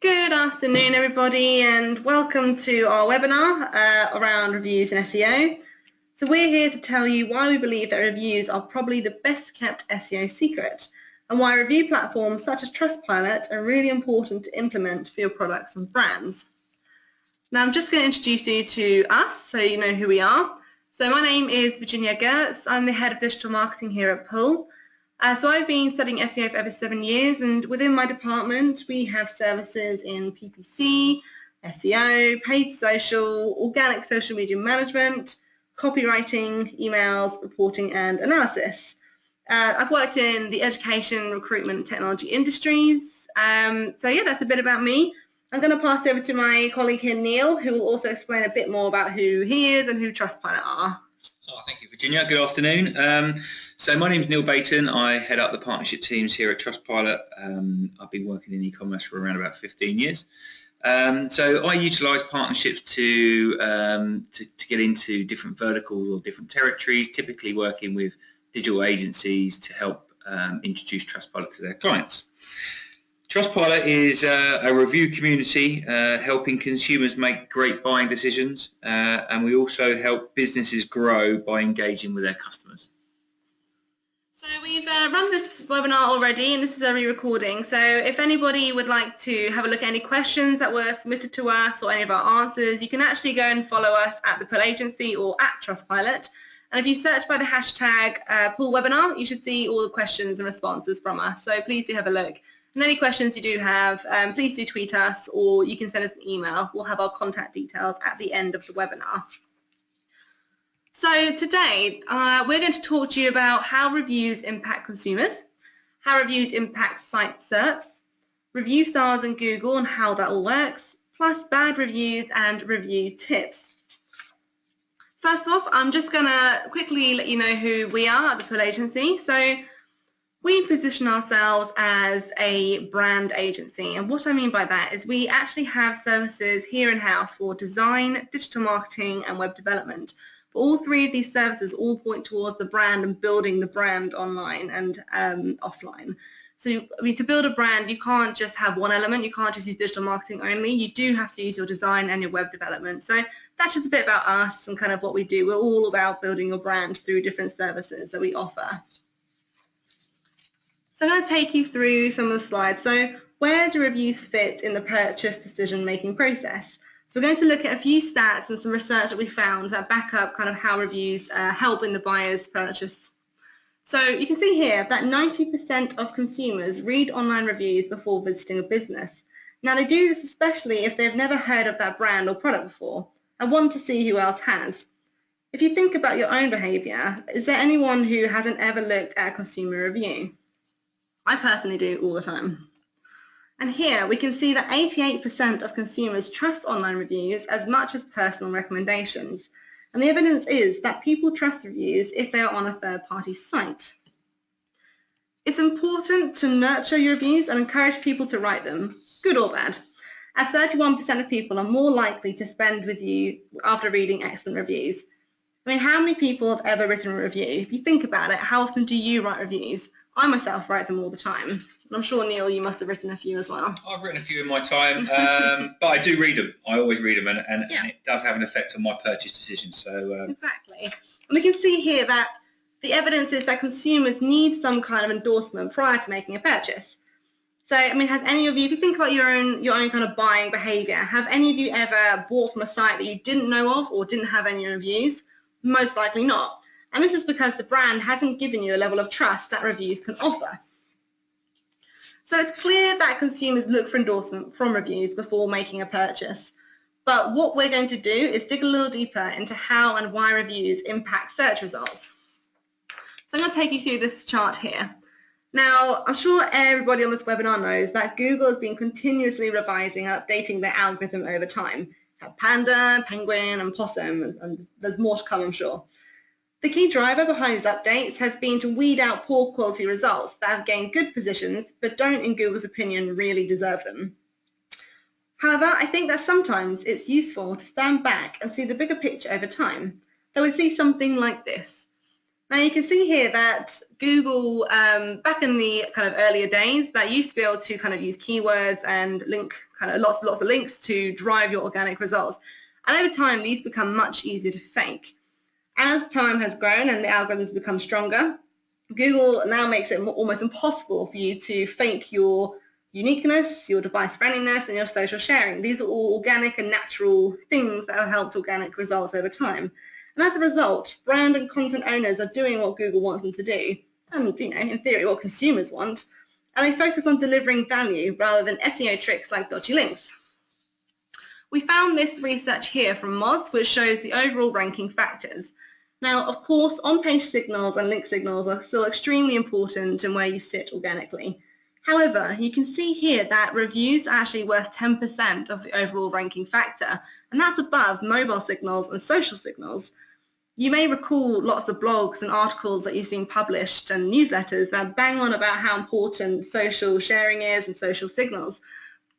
Good afternoon, everybody, and welcome to our webinar around reviews and SEO. So we're here to tell you why we believe that reviews are probably the best kept SEO secret and why review platforms such as Trustpilot are really important to implement for your products and brands. Now I'm just going to introduce you to us so you know who we are. So my name is Virginia Gertz. I'm the Head of Digital Marketing here at Pull. So I've been studying SEO for over 7 years, and within my department we have services in PPC, SEO, paid social, organic social media management, copywriting, emails, reporting and analysis. I've worked in the education, recruitment, technology industries. So yeah, that's a bit about me. I'm going to pass over to my colleague here, Neil, who will also explain a bit more about who he is and who Trustpilot are. Oh, thank you, Virginia. Good afternoon. So my name is Neil Bayton. I head up the partnership teams here at Trustpilot. I've been working in e-commerce for around about 15 years. So I utilise partnerships to get into different verticals or different territories, typically working with digital agencies to help introduce Trustpilot to their clients. Trustpilot is a review community helping consumers make great buying decisions, and we also help businesses grow by engaging with their customers. So we've run this webinar already, and this is a re-recording. So if anybody would like to have a look at any questions that were submitted to us or any of our answers, you can actually go and follow us at the Pull Agency or at Trustpilot. And if you search by the hashtag Pull Webinar, you should see all the questions and responses from us. So please do have a look. And any questions you do have, please do tweet us, or you can send us an email. We'll have our contact details at the end of the webinar. So today, we're going to talk to you about how reviews impact consumers, how reviews impact site SERPs, review stars in Google and how that all works, plus bad reviews and review tips. First off, I'm just going to quickly let you know who we are at the Pull Agency. So we position ourselves as a brand agency, and what I mean by that is we actually have services here in-house for design, digital marketing and web development. But all three of these services all point towards the brand and building the brand online and offline. So I mean, to build a brand, you can't just have one element. You can't just use digital marketing only. You do have to use your design and your web development. So that's just a bit about us and kind of what we do. We're all about building your brand through different services that we offer. So I'm going to take you through some of the slides. So where do reviews fit in the purchase decision-making process? So we're going to look at a few stats and some research that we found that back up kind of how reviews help in the buyer's purchase. So you can see here that 90% of consumers read online reviews before visiting a business. Now they do this especially if they've never heard of that brand or product before and want to see who else has. If you think about your own behaviour, is there anyone who hasn't ever looked at a consumer review? I personally do all the time. And here we can see that 88% of consumers trust online reviews as much as personal recommendations. And the evidence is that people trust reviews if they are on a third-party site. It's important to nurture your reviews and encourage people to write them, good or bad, as 31% of people are more likely to spend with you after reading excellent reviews. I mean, how many people have ever written a review? If you think about it, how often do you write reviews? I myself write them all the time. And I'm sure, Neil, you must have written a few as well. I've written a few in my time, but I do read them. I always read them, and it does have an effect on my purchase decision. So exactly. And we can see here that the evidence is that consumers need some kind of endorsement prior to making a purchase. So, I mean, has any of you, if you think about your own kind of buying behaviour, have any of you ever bought from a site that you didn't know of or didn't have any reviews? Most likely not. And this is because the brand hasn't given you a level of trust that reviews can offer. So it's clear that consumers look for endorsement from reviews before making a purchase. But what we're going to do is dig a little deeper into how and why reviews impact search results. So I'm going to take you through this chart here. Now, I'm sure everybody on this webinar knows that Google has been continuously revising and updating their algorithm over time. Have panda, penguin, and possum, and there's more to come, I'm sure. The key driver behind these updates has been to weed out poor quality results that have gained good positions but don't, in Google's opinion, really deserve them. However, I think that sometimes it's useful to stand back and see the bigger picture over time. That we see something like this. Now you can see here that Google, back in the kind of earlier days, that used to be able to kind of use keywords and link kind of lots of links to drive your organic results. And over time, these become much easier to fake. As time has grown and the algorithms become stronger, Google now makes it almost impossible for you to fake your uniqueness, your device friendliness, and your social sharing. These are all organic and natural things that have helped organic results over time. And as a result, brand and content owners are doing what Google wants them to do, and in theory what consumers want, and they focus on delivering value rather than SEO tricks like dodgy links. We found this research here from Moz, which shows the overall ranking factors. Now, of course, on-page signals and link signals are still extremely important in where you sit organically. However, you can see here that reviews are actually worth 10% of the overall ranking factor, and that's above mobile signals and social signals. You may recall lots of blogs and articles that you've seen published and newsletters that bang on about how important social sharing is and social signals.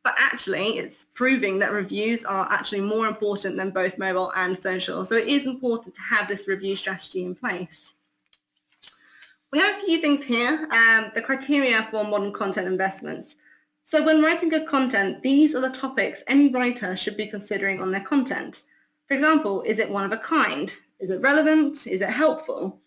But actually, it's proving that reviews are actually more important than both mobile and social. So it is important to have this review strategy in place. We have a few things here, the criteria for modern content investments. So when writing good content, these are the topics any writer should be considering on their content. For example, is it one of a kind? Is it relevant? Is it helpful?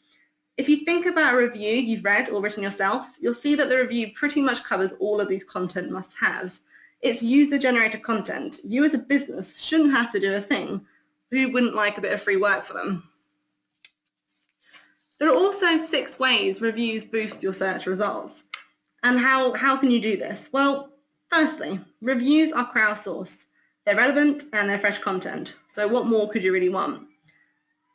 If you think about a review you've read or written yourself, you'll see that the review pretty much covers all of these content must-haves. It's user-generated content. You as a business shouldn't have to do a thing. Who wouldn't like a bit of free work for them? There are also 6 ways reviews boost your search results. And how can you do this? Well, firstly, reviews are crowdsourced. They're relevant and they're fresh content. So what more could you really want?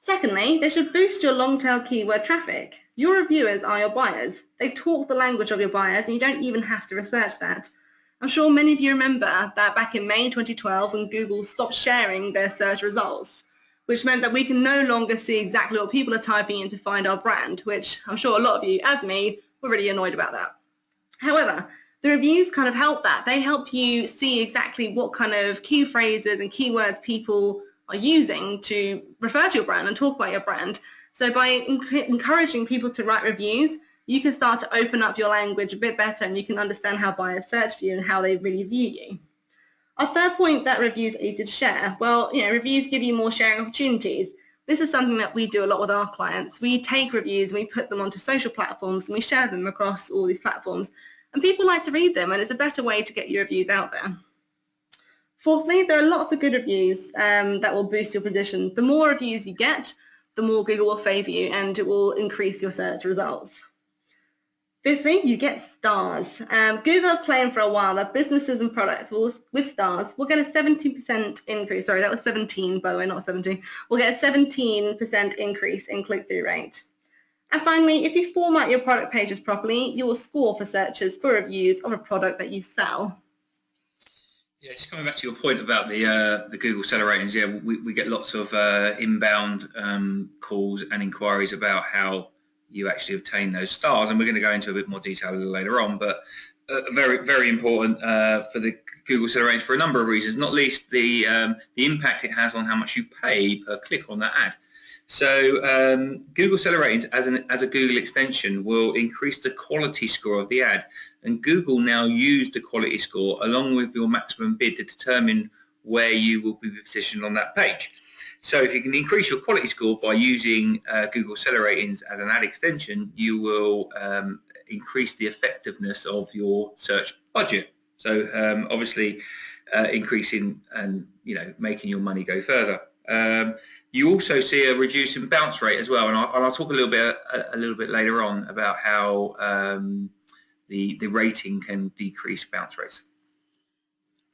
Secondly, they should boost your long-tail keyword traffic. Your reviewers are your buyers. They talk the language of your buyers and you don't even have to research that. I'm sure many of you remember that back in May 2012 when Google stopped sharing their search results, which meant that we can no longer see exactly what people are typing in to find our brand, which I'm sure a lot of you, as me, were really annoyed about that. However, the reviews kind of help that. They help you see exactly what kind of key phrases and keywords people are using to refer to your brand and talk about your brand. So by encouraging people to write reviews, you can start to open up your language a bit better and you can understand how buyers search for you and how they really view you. Our third point, that reviews are easy to share. Well, reviews give you more sharing opportunities. This is something that we do a lot with our clients. We take reviews and we put them onto social platforms and we share them across all these platforms. And people like to read them and it's a better way to get your reviews out there. Fourthly, there are lots of good reviews that will boost your position. The more reviews you get, the more Google will favour you and it will increase your search results. Fifthly, you get stars. Google have claimed for a while that businesses and products with stars will get a 17% increase. Sorry, that was 17, by the way, not 70. We'll get a 17% increase in click-through rate. And finally, if you format your product pages properly, you will score for searches for reviews of a product that you sell. Yeah, just coming back to your point about the Google seller ratings, yeah, we get lots of inbound calls and inquiries about how you actually obtain those stars, and we're going to go into a bit more detail a little later on, but very, very important for the Google seller ratings for a number of reasons, not least the impact it has on how much you pay per click on that ad. So Google seller ratings as a Google extension will increase the quality score of the ad, and Google now use the quality score along with your maximum bid to determine where you will be positioned on that page. So if you can increase your quality score by using Google seller ratings as an ad extension, you will increase the effectiveness of your search budget. So obviously increasing and making your money go further. You also see a reduce in bounce rate as well, and I'll talk a little bit later on about how the rating can decrease bounce rates.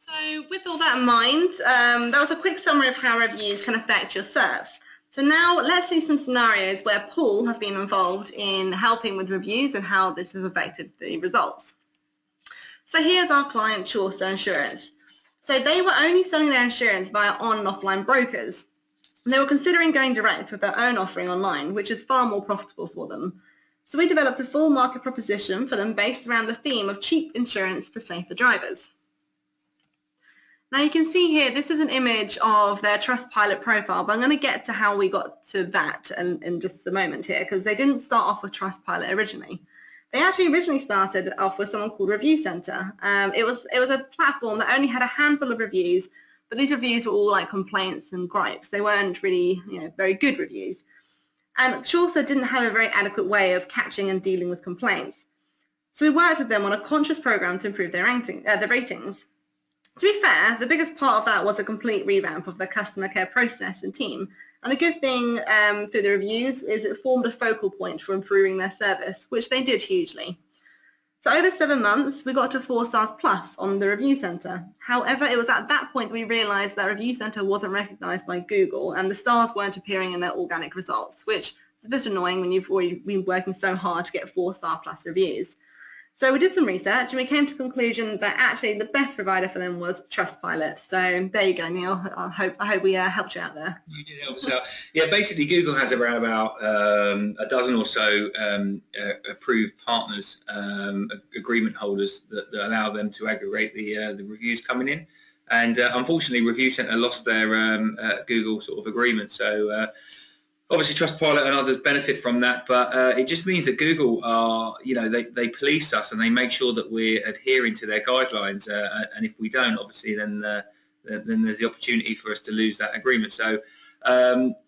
So with all that in mind, that was a quick summary of how reviews can affect your SERPs. So now let's see some scenarios where Paul have been involved in helping with reviews and how this has affected the results. So here's our client, Chaucer Insurance. So they were only selling their insurance via on and offline brokers. They were considering going direct with their own offering online, which is far more profitable for them. So we developed a full market proposition for them based around the theme of cheap insurance for safer drivers. Now you can see here, this is an image of their Trustpilot profile, but I'm going to get to how we got to that in just a moment here, because they didn't start off with Trustpilot originally. They actually originally started off with someone called Review Center. It was a platform that only had a handful of reviews, but these reviews were all like complaints and gripes. They weren't really, very good reviews. And Chaucer didn't have a very adequate way of catching and dealing with complaints. So we worked with them on a conscious program to improve their ratings. To be fair, the biggest part of that was a complete revamp of the customer care process and team. And the good thing through the reviews is it formed a focal point for improving their service, which they did hugely. So over 7 months, we got to 4 stars plus on the Review Center. However, it was at that point we realized that Review Center wasn't recognized by Google and the stars weren't appearing in their organic results, which is a bit annoying when you've already been working so hard to get 4-star plus reviews. So we did some research and we came to the conclusion that actually the best provider for them was Trustpilot. So there you go, Neil. I hope we helped you out there. You did help us out. Yeah, basically Google has around about a dozen or so approved partners, agreement holders that allow them to aggregate the reviews coming in. And unfortunately, Review Center lost their Google sort of agreement. So obviously Trustpilot and others benefit from that, but it just means that Google are, they police us and they make sure that we're adhering to their guidelines. And if we don't, obviously, then there's the opportunity for us to lose that agreement. So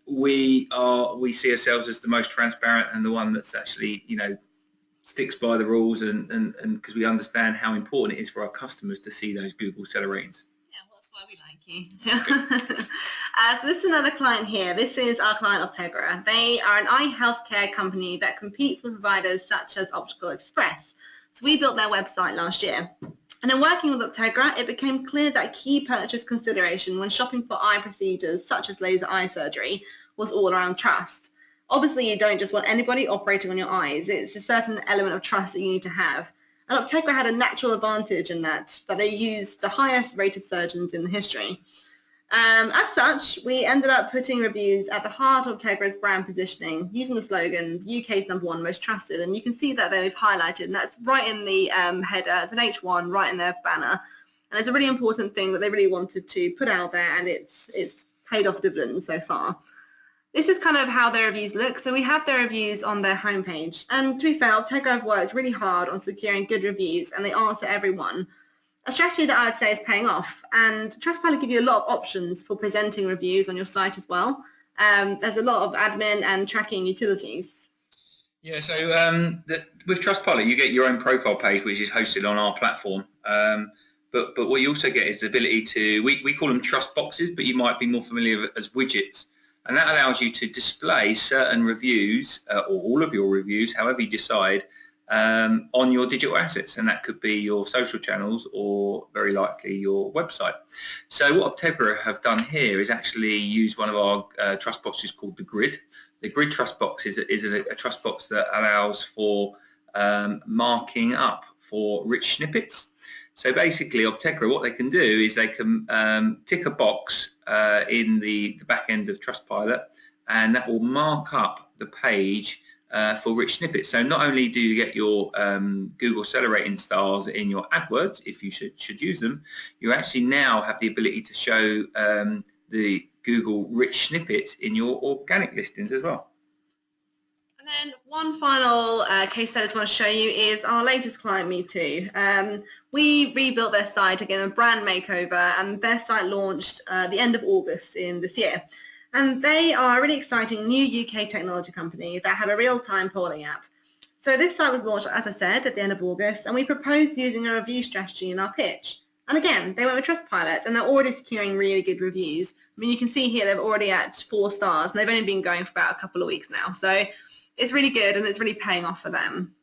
we see ourselves as the most transparent and the one that's actually, sticks by the rules and because we understand how important it is for our customers to see those Google seller ratings. Yeah, well, that's why we like you. So this is another client here. This is our client Optegra. They are an eye healthcare company that competes with providers such as Optical Express. So we built their website last year. And in working with Optegra, it became clear that a key purchase consideration when shopping for eye procedures such as laser eye surgery was all around trust. Obviously, you don't just want anybody operating on your eyes. It's a certain element of trust that you need to have. And Optegra had a natural advantage in that they used the highest rated surgeons in the history. As such, we ended up putting reviews at the heart of Optegra's brand positioning, using the slogan, UK's #1 most trusted, and you can see that they've highlighted, and that's right in the header, it's an H1, right in their banner, and it's a really important thing that they really wanted to put out there, and it's paid off dividends so far. This is kind of how their reviews look. So we have their reviews on their homepage, and to be fair, Optegra have worked really hard on securing good reviews, and they answer everyone. A strategy that I would say is paying off, and Trustpilot give you a lot of options for presenting reviews on your site as well. There's a lot of admin and tracking utilities. Yeah, so with Trustpilot you get your own profile page which is hosted on our platform, but what you also get is the ability to, we call them trust boxes, but you might be more familiar with as widgets, and that allows you to display certain reviews or all of your reviews, however you decide, on your digital assets, and that could be your social channels or very likely your website. So what Optegra have done here is actually use one of our trust boxes called the Grid. The Grid trust box is a trust box that allows for marking up for rich snippets. So basically Optegra, what they can do is they can tick a box in the back end of Trustpilot, and that will mark up the page for rich snippets. So not only do you get your Google seller rating stars in your AdWords, if you should use them, you actually now have the ability to show the Google rich snippets in your organic listings as well. And then one final case study I want to show you is our latest client, Me2. We rebuilt their site, again a brand makeover, and their site launched the end of August in this year. And they are a really exciting new UK technology company that have a real-time polling app. So this site was launched, as I said, at the end of August, and we proposed using a review strategy in our pitch. And again, they went with Trustpilot, and they're already securing really good reviews. I mean, you can see here they're already at 4 stars, and they've only been going for about a couple of weeks now. So it's really good, and it's really paying off for them.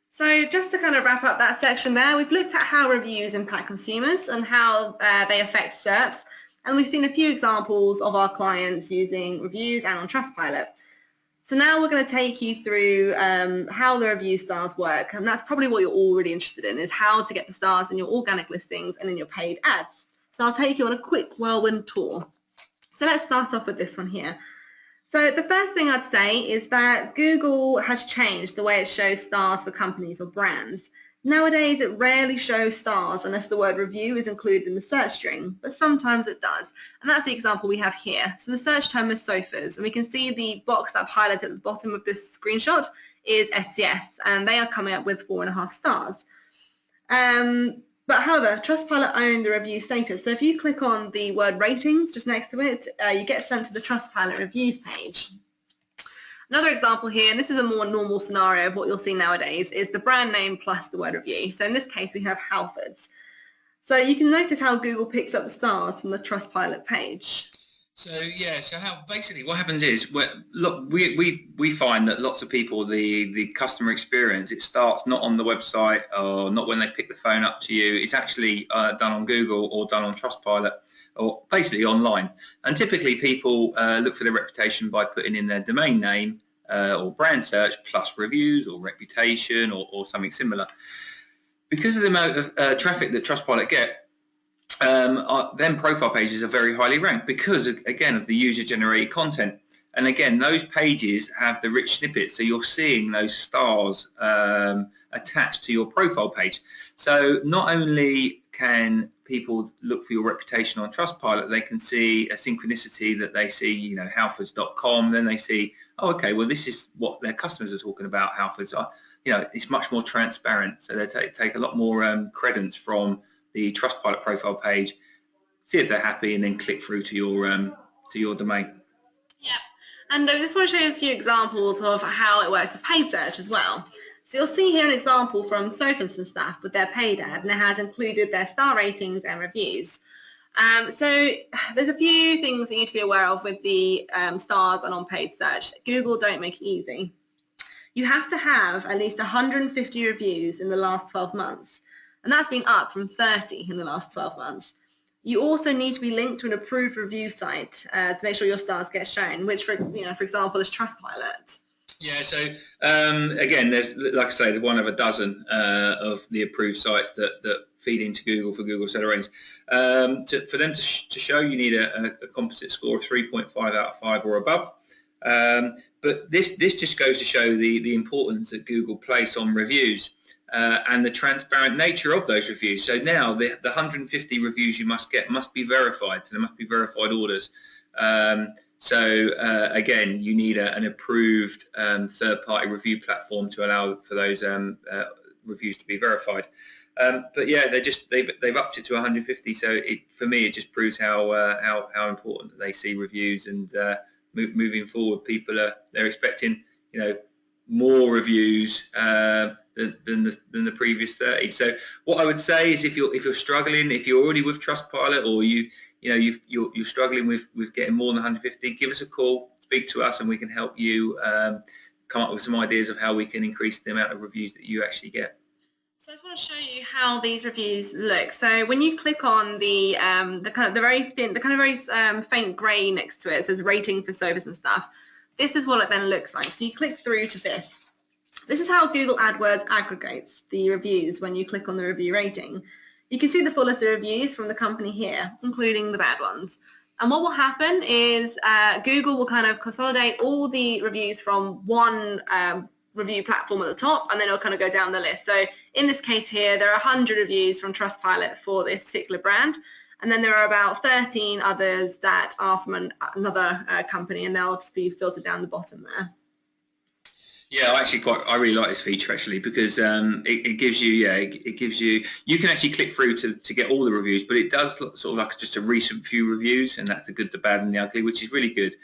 So just to kind of wrap up that section there, we've looked at how reviews impact consumers and how they affect SERPs. And we've seen a few examples of our clients using reviews and on Trustpilot. So now we're going to take you through how the review stars work, and that's probably what you're all really interested in, is how to get the stars in your organic listings and in your paid ads. So I'll take you on a quick whirlwind tour. So let's start off with this one here. So the first thing I'd say is that Google has changed the way it shows stars for companies or brands. Nowadays, it rarely shows stars unless the word review is included in the search string, but sometimes it does. And that's the example we have here. So the search term is sofas, and we can see the box that I've highlighted at the bottom of this screenshot is SCS, and they are coming up with 4.5 stars. But however, Trustpilot own the review status. So if you click on the word ratings just next to it, you get sent to the Trustpilot reviews page. Another example here, and this is a more normal scenario of what you'll see nowadays, is the brand name plus the word review. So in this case, we have Halfords. So you can notice how Google picks up the stars from the Trustpilot page. So yeah, so how basically what happens is, look, we find that lots of people, the customer experience, it starts not on the website or not when they pick the phone up to you. It's actually done on Google or done on Trustpilot, or basically online. And typically people look for their reputation by putting in their domain name or brand search plus reviews or reputation or something similar. Because of the amount of traffic that Trustpilot get, then profile pages are very highly ranked because, again, of the user-generated content. And again, those pages have the rich snippets, so you're seeing those stars attached to your profile page. So not only can people look for your reputation on Trustpilot, they can see a synchronicity that they see, you know, Halfords.com, then they see, oh, okay, well, this is what their customers are talking about, Halfords. You know, it's much more transparent, so they take a lot more credence from the Trustpilot profile page, see if they're happy, and then click through to your domain. Yeah, and I just want to show you a few examples of how it works with paid search as well. So you'll see here an example from Sofas and Stuff with their paid ad, and it has included their star ratings and reviews. So there's a few things you need to be aware of with the stars and on paid search. Google don't make it easy. You have to have at least 150 reviews in the last 12 months. And that's been up from 30 in the last 12 months. You also need to be linked to an approved review site to make sure your stars get shown, which, for example, is Trustpilot. Yeah, so again, there's, like I say, there's one of a dozen of the approved sites that feed into Google for Google seller ratings. For them to show, you need a composite score of 3.5 out of 5 or above. But this just goes to show the importance that Google place on reviews. And the transparent nature of those reviews. So now the 150 reviews you must get must be verified. So there must be verified orders. Again, you need an approved third-party review platform to allow for those reviews to be verified. But yeah, they've upped it to 150. So for me, it just proves how important they see reviews. And moving forward, they're expecting, you know, more reviews than the previous 30. So what I would say is, if you're struggling, if you're already with Trustpilot, or you're struggling with getting more than 150, give us a call, speak to us, and we can help you come up with some ideas of how we can increase the amount of reviews that you actually get. So I just want to show you how these reviews look. So when you click on the very faint grey next to it says rating for Sofas and Stuff, this is what it then looks like. So you click through to this. This is how Google AdWords aggregates the reviews when you click on the review rating. You can see the full list of reviews from the company here, including the bad ones. And what will happen is Google will kind of consolidate all the reviews from one review platform at the top, and then it'll kind of go down the list. So in this case here, there are 100 reviews from Trustpilot for this particular brand. And then there are about 13 others that are from another company, and they'll just be filtered down the bottom there. Yeah, I really like this feature actually, because it gives you, you can actually click through to get all the reviews, but it does look sort of like just a recent few reviews, and that's the good, the bad, and the ugly, which is really good.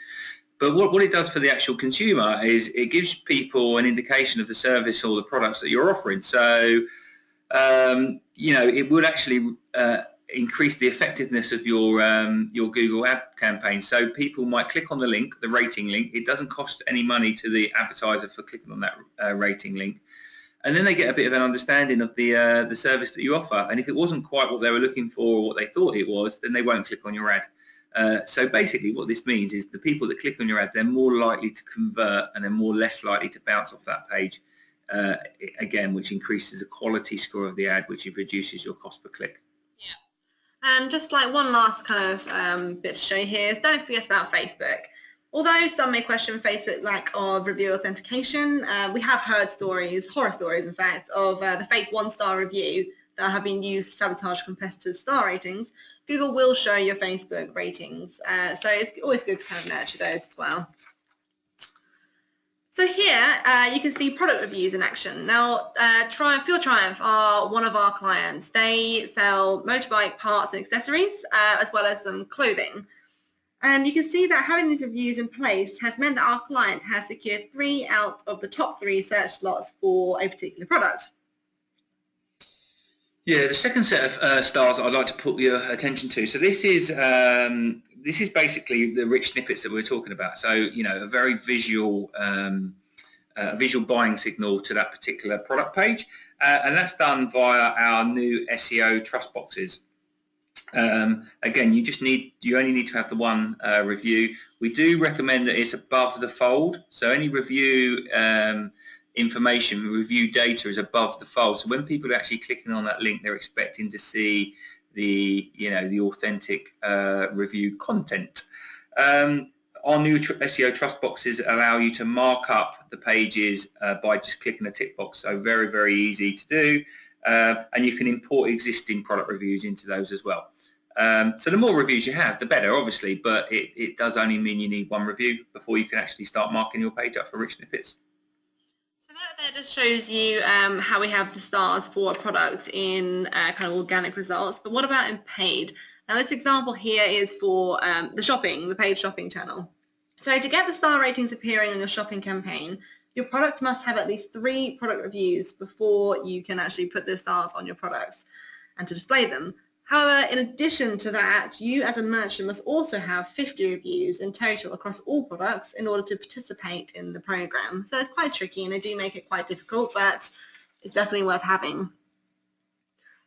But what it does for the actual consumer is it gives people an indication of the service or the products that you're offering. So, you know, it would actually increase the effectiveness of your Google ad campaign. So people might click on the link, the rating link. It doesn't cost any money to the advertiser for clicking on that rating link, and then they get a bit of an understanding of the service that you offer. And if it wasn't quite what they were looking for or what they thought it was, then they won't click on your ad. So basically what this means is the people that click on your ad, they're more likely to convert, and they're less likely to bounce off that page, again, which increases the quality score of the ad, which reduces your cost per click. And just like one last kind of bit to show you here is, don't forget about Facebook. Although some may question Facebook's lack of review authentication, we have heard stories, horror stories in fact, of the fake one-star review that have been used to sabotage competitors' star ratings. Google will show your Facebook ratings, so it's always good to kind of nurture those as well. So here you can see product reviews in action. Now, Pure Triumph are one of our clients. They sell motorbike parts and accessories, as well as some clothing. And you can see that having these reviews in place has meant that our client has secured 3 out of the top 3 search slots for a particular product. Yeah, the second set of stars I'd like to put your attention to. So this is basically the rich snippets that we're talking about. So a very visual buying signal to that particular product page, and that's done via our new SEO trust boxes. Again, you only need to have the one review. We do recommend that it's above the fold. So any review information, review data is above the fold. So when people are actually clicking on that link, they're expecting to see the authentic review content. Our new SEO trust boxes allow you to mark up the pages by just clicking a tick box. So very, very easy to do. And you can import existing product reviews into those as well. So the more reviews you have, the better, obviously, but it does only mean you need one review before you can actually start marking your page up for rich snippets. So that just shows you how we have the stars for a product in kind of organic results. But what about in paid? Now this example here is for the paid shopping channel. So to get the star ratings appearing on your shopping campaign, your product must have at least 3 product reviews before you can actually put the stars on your products and to display them. However, in addition to that, you as a merchant must also have 50 reviews in total across all products in order to participate in the program. So it's quite tricky and they do make it quite difficult, but it's definitely worth having.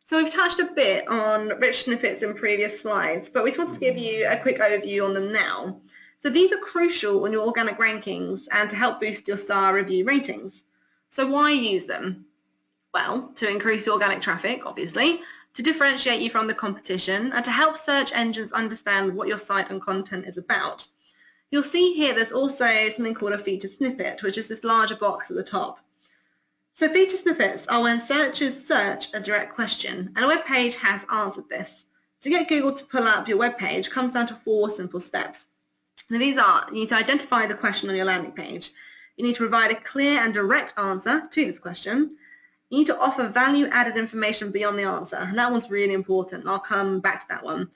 So we've touched a bit on rich snippets in previous slides, but we just wanted to give you a quick overview on them now. So these are crucial on your organic rankings and to help boost your star review ratings. So why use them? Well, to increase your organic traffic, obviously, to differentiate you from the competition, and to help search engines understand what your site and content is about. You'll see here there's also something called a featured snippet, which is this larger box at the top. So featured snippets are when searchers search a direct question, and a web page has answered this. To get Google to pull up your web page comes down to 4 simple steps. Now these are, you need to identify the question on your landing page. You need to provide a clear and direct answer to this question. You need to offer value-added information beyond the answer, and that one's really important, and I'll come back to that one.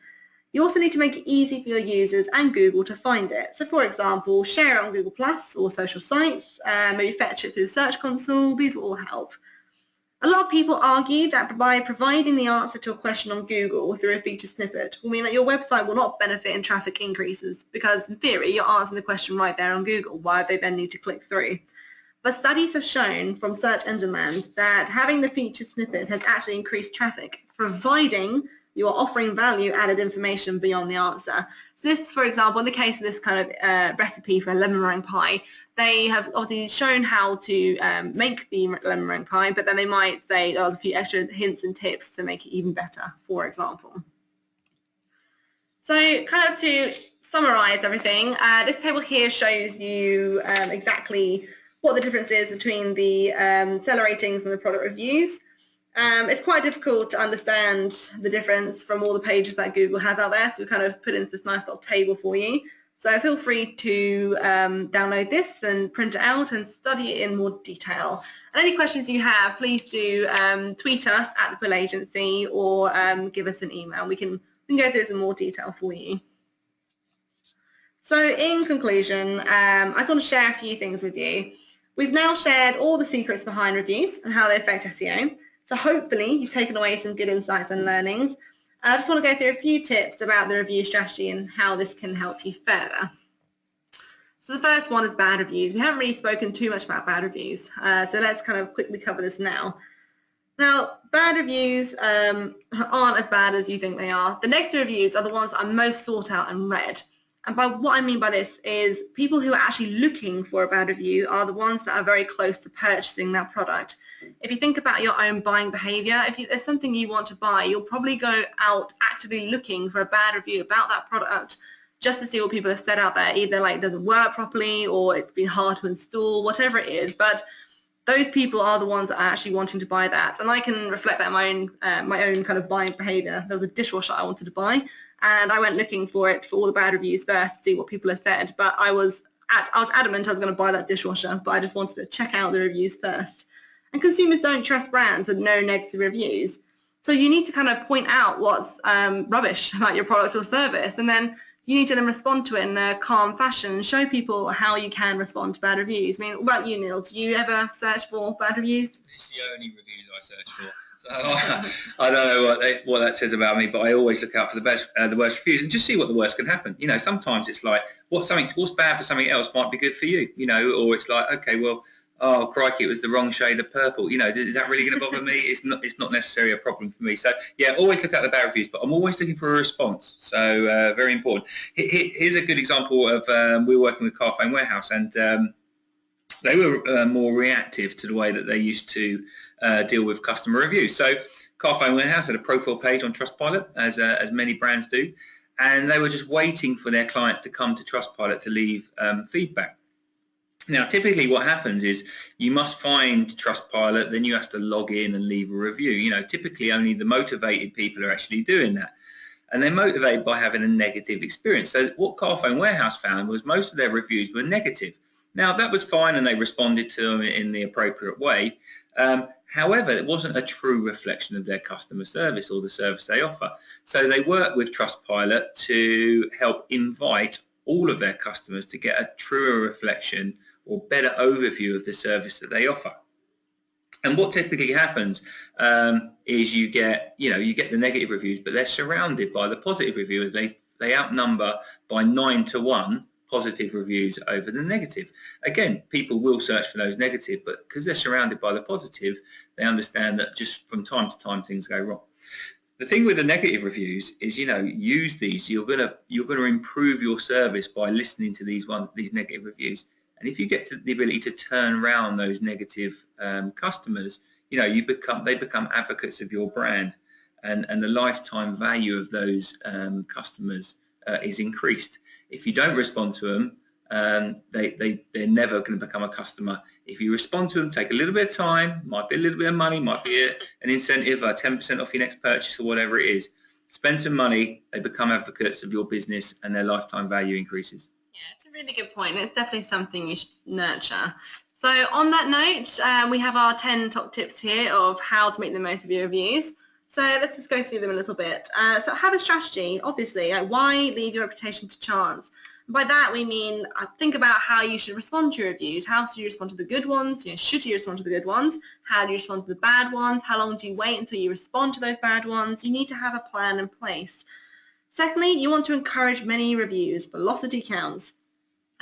You also need to make it easy for your users and Google to find it. So for example, share it on Google Plus or social sites, maybe fetch it through the Search Console. These will all help. A lot of people argue that by providing the answer to a question on Google through a featured snippet will mean that your website will not benefit in traffic increases because in theory you're answering the question right there on Google. Why would they then need to click through? But studies have shown from Search Engine Land that having the featured snippet has actually increased traffic, providing you are offering value-added information beyond the answer. So this, for example, in the case of this kind of recipe for a lemon meringue pie, they have obviously shown how to make the lemon meringue pie, but then they might say there's a few extra hints and tips to make it even better, for example. So kind of to summarize everything, this table here shows you exactly what the difference is between the seller ratings and the product reviews. It's quite difficult to understand the difference from all the pages that Google has out there, so we kind of put into this nice little table for you. So feel free to download this and print it out and study it in more detail. And any questions you have, please do tweet us at the Quill Agency or give us an email. We can go through this in more detail for you. So in conclusion, I just want to share a few things with you. We've now shared all the secrets behind reviews and how they affect SEO. So hopefully you've taken away some good insights and learnings. I just want to go through a few tips about the review strategy and how this can help you further. So the first one is bad reviews. We haven't really spoken too much about bad reviews, so let's kind of quickly cover this now. Now, bad reviews aren't as bad as you think they are. The negative reviews are the ones that are most sought out and read. And by what I mean by this is people who are actually looking for a bad review are the ones that are very close to purchasing that product. If you think about your own buying behavior, if there's something you want to buy, you'll probably go out actively looking for a bad review about that product just to see what people have said out there. Either like it doesn't work properly or it's been hard to install, whatever it is. But those people are the ones that are actually wanting to buy that. And I can reflect that in my own kind of buying behavior. There was a dishwasher I wanted to buy, and I went looking for it for all the bad reviews first to see what people have said. But I was adamant I was going to buy that dishwasher, but I just wanted to check out the reviews first. And consumers don't trust brands with no negative reviews. So you need to kind of point out what's rubbish about your product or service, and then you need to then respond to it in a calm fashion and show people how you can respond to bad reviews. I mean, what about you, Neil? Do you ever search for bad reviews? It's the only reviews I search for. So I don't know what that says about me, but I always look out for the worst reviews and just see what the worst can happen. You know, sometimes it's like what's bad for something else might be good for you. You know, or it's like, okay, well, oh crikey, it was the wrong shade of purple. You know, is that really going to bother me? It's not necessarily a problem for me. So yeah, always look at the bad reviews, but I'm always looking for a response. So very important. Here's a good example of we were working with Carphone Warehouse, and they were more reactive to the way that they used to deal with customer reviews. So Carphone Warehouse had a profile page on Trustpilot, as many brands do, and they were just waiting for their clients to come to Trustpilot to leave feedback. Now, typically what happens is you must find Trustpilot, then you have to log in and leave a review. You know, typically only the motivated people are actually doing that. And they're motivated by having a negative experience. So what Carphone Warehouse found was most of their reviews were negative. Now, that was fine, and they responded to them in the appropriate way. However, it wasn't a true reflection of their customer service or the service they offer. So they worked with Trustpilot to help invite all of their customers to get a truer reflection or better overview of the service that they offer. And what typically happens is you get the negative reviews, but they're surrounded by the positive reviews. They outnumber by 9 to 1 positive reviews over the negative. Again, people will search for those negative, but because they're surrounded by the positive, they understand that just from time to time things go wrong. The thing with the negative reviews is, you know, use these. You're gonna improve your service by listening to these negative reviews. And if you get to the ability to turn around those negative customers, you know, they become advocates of your brand, and the lifetime value of those customers is increased. If you don't respond to them, they're never going to become a customer. If you respond to them, take a little bit of time, might be a little bit of money, might be an incentive, 10% off your next purchase or whatever it is. Spend some money, they become advocates of your business, and their lifetime value increases. Yeah, it's a really good point. It's definitely something you should nurture. So on that note, we have our 10 top tips here of how to make the most of your reviews. So let's just go through them a little bit. So have a strategy, obviously. Why leave your reputation to chance? By that we mean think about how you should respond to your reviews. How should you respond to the good ones? You know, should you respond to the good ones? How do you respond to the bad ones? How long do you wait until you respond to those bad ones? You need to have a plan in place. Secondly, you want to encourage many reviews. Velocity counts.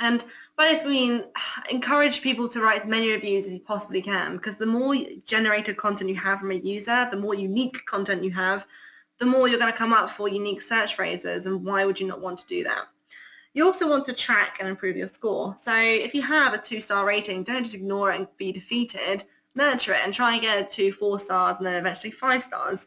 And by this we mean encourage people to write as many reviews as you possibly can, because the more generated content you have from a user, the more unique content you have, the more you're going to come up for unique search phrases, and why would you not want to do that? You also want to track and improve your score. So if you have a 2-star rating, don't just ignore it and be defeated. Nurture it and try and get it to 4 stars and then eventually 5 stars.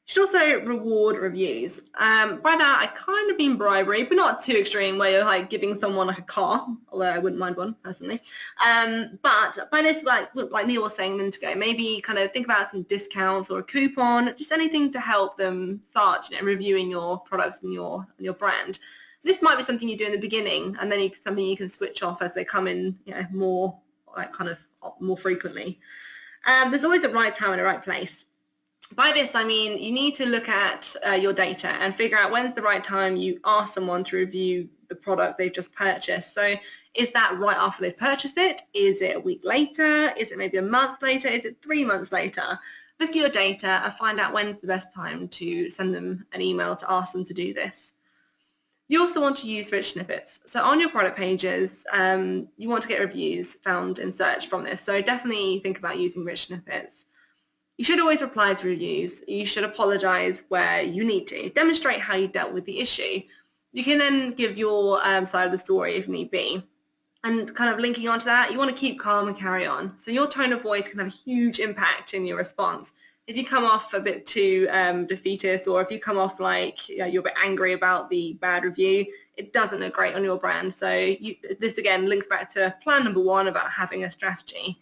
You should also reward reviews. By that, I kind of mean bribery, but not too extreme where you're like giving someone like a car, although I wouldn't mind one personally. But by this, like Neil was saying a minute ago, maybe kind of think about some discounts or a coupon, just anything to help them start, you know, reviewing your products and your brand. This might be something you do in the beginning, and then something you can switch off as they come in, you know, more frequently. There's always a right time and a right place. By this, I mean you need to look at your data and figure out when's the right time you ask someone to review the product they've just purchased. So is that right after they've purchased it? Is it a week later? Is it maybe a month later? Is it 3 months later? Look at your data and find out when's the best time to send them an email to ask them to do this. You also want to use rich snippets. So on your product pages, you want to get reviews found in search from this. So definitely think about using rich snippets. You should always reply to reviews. You should apologize where you need to. Demonstrate how you dealt with the issue. You can then give your side of the story if need be. And kind of linking onto that, you want to keep calm and carry on. So your tone of voice can have a huge impact in your response. if you come off a bit too defeatist, or if you come off like you're a bit angry about the bad review, it doesn't look great on your brand. So this again links back to plan number 1 about having a strategy.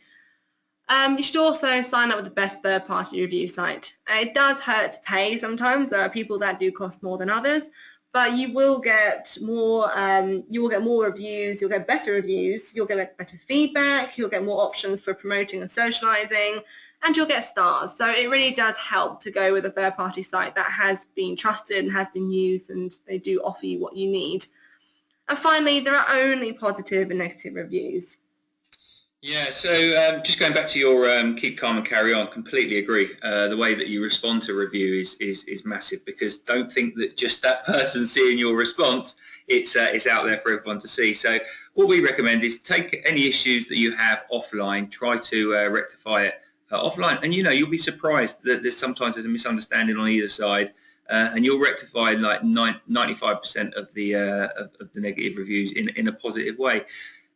You should also sign up with the best third-party review site. It does hurt to pay sometimes. There are people that do cost more than others, but you will get more. You will get more reviews. You'll get better reviews. You'll get better feedback. You'll get more options for promoting and socializing, and you'll get stars. So it really does help to go with a third-party site that has been trusted and has been used, and they do offer you what you need. And finally, there are only positive and negative reviews. Yeah, so just going back to your keep calm and carry on, completely agree. The way that you respond to a review is massive, because don't think that just that person seeing your response, it's out there for everyone to see. So what we recommend is take any issues that you have offline, try to rectify it offline, and you'll be surprised that sometimes there's a misunderstanding on either side, and you'll rectify like 95% of the negative reviews in a positive way.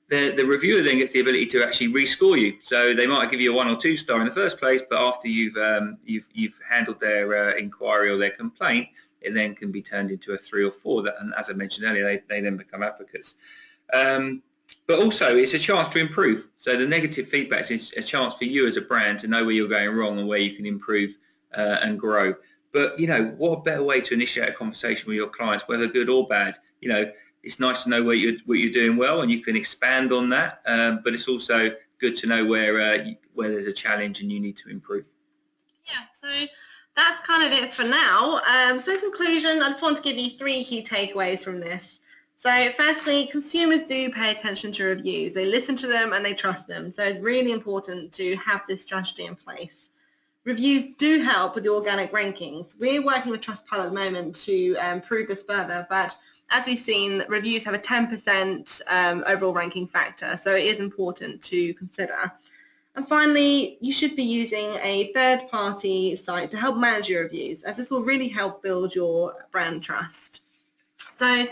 The reviewer then gets the ability to actually rescore you. So they might give you a 1 or 2 star in the first place, but after you've handled their inquiry or their complaint, it then can be turned into a 3 or 4. And as I mentioned earlier, they then become advocates. But also, it's a chance to improve. So the negative feedback is a chance for you as a brand to know where you're going wrong and where you can improve and grow. But what a better way to initiate a conversation with your clients, whether good or bad. It's nice to know what you're doing well, and you can expand on that. But it's also good to know where there's a challenge and you need to improve. Yeah, so that's kind of it for now. So in conclusion, I just want to give you 3 key takeaways from this. So firstly, consumers do pay attention to reviews. They listen to them and they trust them. So it's really important to have this strategy in place. Reviews do help with the organic rankings. We're working with Trustpilot at the moment to improve this further, but as we've seen, reviews have a 10% overall ranking factor, so it is important to consider. And finally, you should be using a third-party site to help manage your reviews, as this will really help build your brand trust. So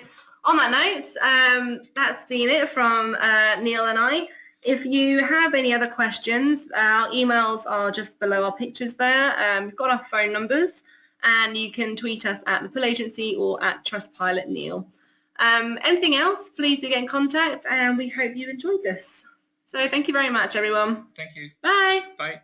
on that note, that's been it from Neil and I. If you have any other questions, our emails are just below our pictures there. We've got our phone numbers, and you can tweet us at the Pull Agency or at Trustpilot Neil. Anything else, please do get in contact, and we hope you enjoyed this. So thank you very much, everyone. Thank you. Bye. Bye.